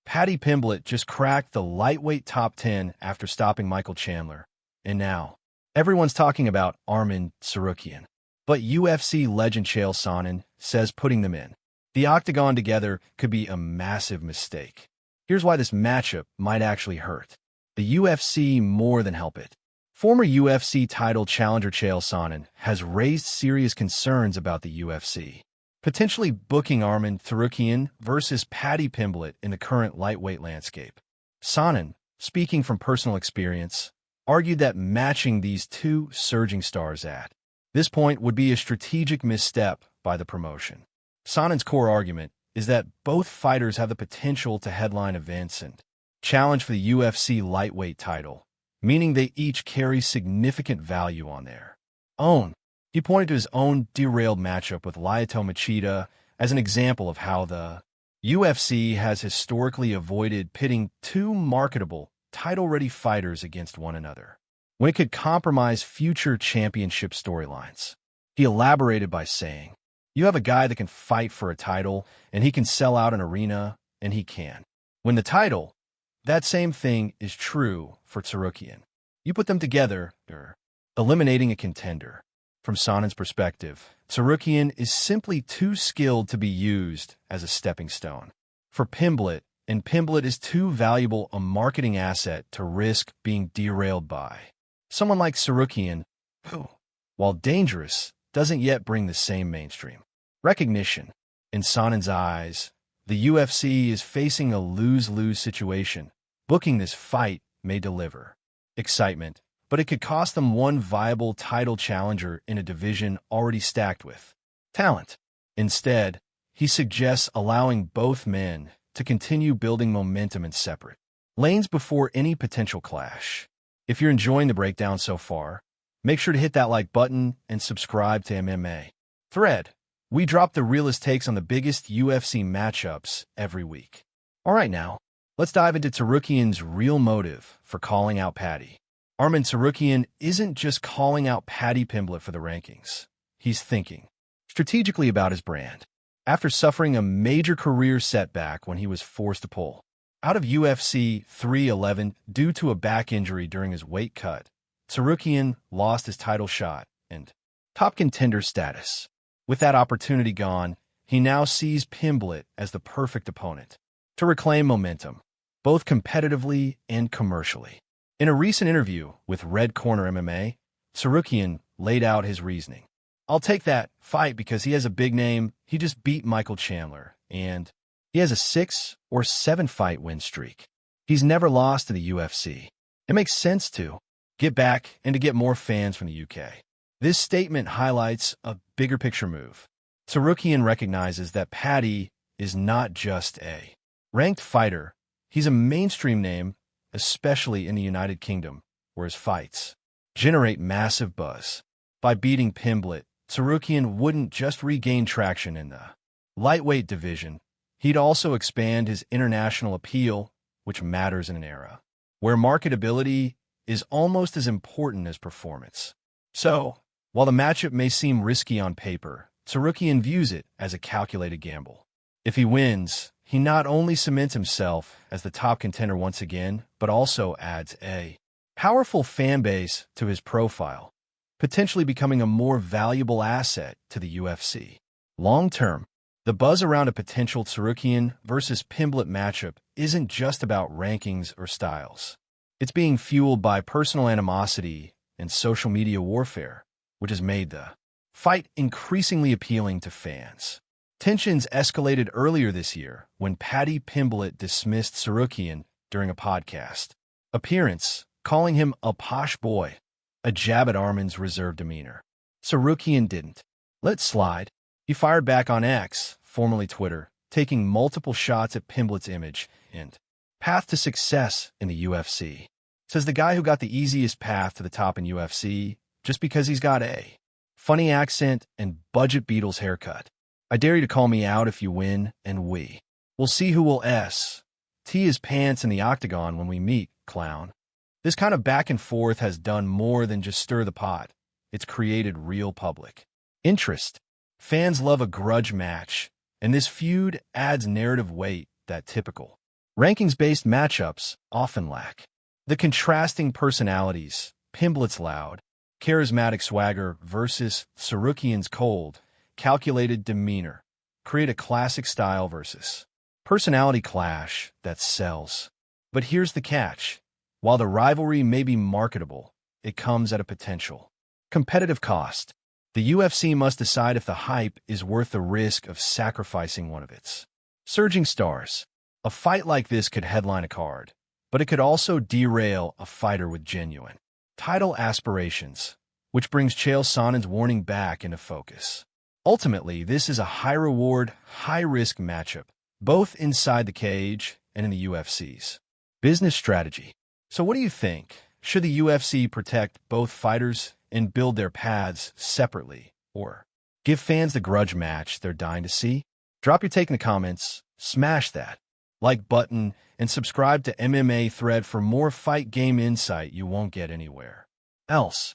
Paddy Pimblett just cracked the lightweight top 10 after stopping Michael Chandler. And now, everyone's talking about Arman Tsarukyan. But UFC legend Chael Sonnen says putting them in the octagon together could be a massive mistake. Here's why this matchup might actually hurt the UFC more than help it. Former UFC title challenger Chael Sonnen has raised serious concerns about the UFC potentially booking Arman Tsarukyan versus Paddy Pimblett in the current lightweight landscape. Sonnen, speaking from personal experience, argued that matching these two surging stars at this point would be a strategic misstep by the promotion. Sonnen's core argument is that both fighters have the potential to headline events and challenge for the UFC lightweight title, meaning they each carry significant value on their own. He pointed to his own derailed matchup with Lyoto Machida as an example of how the UFC has historically avoided pitting two marketable, title-ready fighters against one another, when it could compromise future championship storylines. He elaborated by saying, "You have a guy that can fight for a title, and he can sell out an arena, and he can win the title. That same thing is true for Tsarukyan. You put them together, they're eliminating a contender." From Sonnen's perspective, Tsarukyan is simply too skilled to be used as a stepping stone for Pimblett, and Pimblett is too valuable a marketing asset to risk being derailed by someone like Tsarukyan, who, while dangerous, doesn't yet bring the same mainstream recognition. In Sonnen's eyes, the UFC is facing a lose-lose situation. Booking this fight may deliver excitement, but it could cost them one viable title challenger in a division already stacked with talent. Instead, he suggests allowing both men to continue building momentum in separate lanes before any potential clash. If you're enjoying the breakdown so far, make sure to hit that like button and subscribe to MMA Thread. We drop the realest takes on the biggest UFC matchups every week. All right, now, let's dive into Tsarukyan's real motive for calling out Paddy. Arman Tsarukyan isn't just calling out Paddy Pimblett for the rankings. He's thinking strategically about his brand. After suffering a major career setback when he was forced to pull out of UFC 311 due to a back injury during his weight cut, Tsarukyan lost his title shot and top contender status. With that opportunity gone, he now sees Pimblett as the perfect opponent to reclaim momentum, both competitively and commercially. In a recent interview with Red Corner MMA, Tsarukyan laid out his reasoning. "I'll take that fight because he has a big name, he just beat Michael Chandler, and he has a 6 or 7 fight win streak. He's never lost to the UFC. It makes sense to get back and to get more fans from the UK." This statement highlights a bigger picture move. Tsarukyan recognizes that Paddy is not just a ranked fighter, he's a mainstream name, especially in the United Kingdom, where his fights generate massive buzz. By beating Pimblett, Tsarukyan wouldn't just regain traction in the lightweight division, he'd also expand his international appeal, which matters in an era where marketability is almost as important as performance. So, while the matchup may seem risky on paper, Tsarukyan views it as a calculated gamble. If he wins, he not only cements himself as the top contender once again, but also adds a powerful fan base to his profile, potentially becoming a more valuable asset to the UFC. Long-term, the buzz around a potential Tsarukyan versus Pimblett matchup isn't just about rankings or styles. It's being fueled by personal animosity and social media warfare, which has made the fight increasingly appealing to fans. Tensions escalated earlier this year when Paddy Pimblett dismissed Tsarukyan during a podcast appearance, calling him a posh boy, a jab at Arman's reserved demeanor. Tsarukyan didn't let it slide. He fired back on X, formerly Twitter, taking multiple shots at Pimblett's image and path to success in the UFC. Says the guy who got the easiest path to the top in UFC just because he's got a funny accent and budget Beatles haircut. I dare you to call me out if you win, and we'll see who will tee his pants in the octagon when we meet, clown. This kind of back and forth has done more than just stir the pot. It's created real public interest. Fans love a grudge match, and this feud adds narrative weight that typical Rankings-based matchups often lack the contrasting personalities. Pimblett's loud, charismatic swagger versus Tsarukyan's cold, calculated demeanor create a classic style versus personality clash that sells. But here's the catch. While the rivalry may be marketable, it comes at a potential competitive cost. The UFC must decide if the hype is worth the risk of sacrificing one of its surging stars. A fight like this could headline a card, but it could also derail a fighter with genuine title aspirations, which brings Chael Sonnen's warning back into focus. Ultimately, this is a high-reward, high-risk matchup, both inside the cage and in the UFC's business strategy. So what do you think? Should the UFC protect both fighters and build their paths separately, or give fans the grudge match they're dying to see? Drop your take in the comments, smash that like button, and subscribe to MMA Thread for more fight game insight you won't get anywhere else.